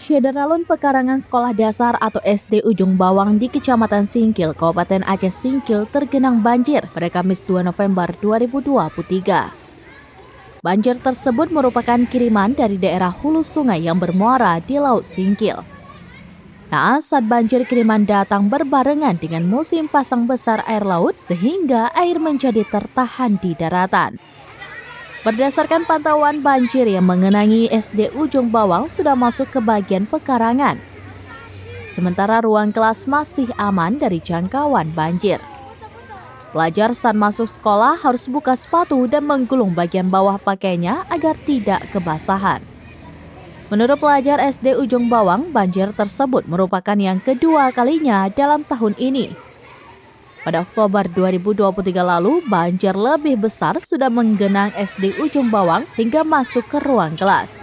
Syederalun Pekarangan Sekolah Dasar atau SD Ujung Bawang di Kecamatan Singkil, Kabupaten Aceh Singkil tergenang banjir pada Kamis 2 November 2023. Banjir tersebut merupakan kiriman dari daerah hulu sungai yang bermuara di Laut Singkil. Nah, saat banjir kiriman datang berbarengan dengan musim pasang besar air laut sehingga air menjadi tertahan di daratan. Berdasarkan pantauan, banjir yang mengenangi SD Ujung Bawang sudah masuk ke bagian pekarangan. Sementara ruang kelas masih aman dari jangkauan banjir. Pelajar saat masuk sekolah harus buka sepatu dan menggulung bagian bawah pakainya agar tidak kebasahan. Menurut pelajar SD Ujung Bawang, banjir tersebut merupakan yang kedua kalinya dalam tahun ini. Pada Oktober 2023 lalu, banjir lebih besar sudah menggenang SD Ujung Bawang hingga masuk ke ruang kelas.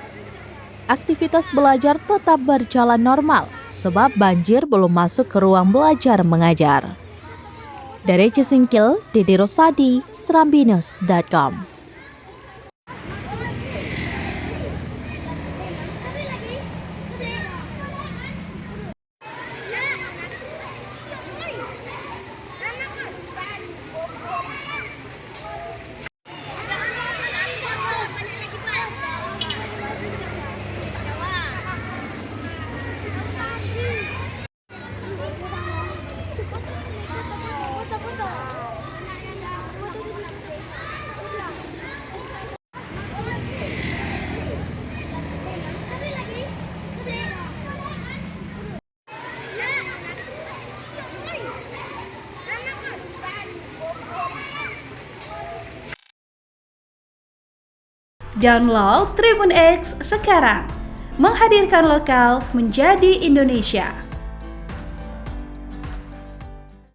Aktivitas belajar tetap berjalan normal, sebab banjir belum masuk ke ruang belajar mengajar. Dari Cisingkil, Dede Rosadi, Serambinews.com. Download Tribun X sekarang, menghadirkan lokal menjadi Indonesia.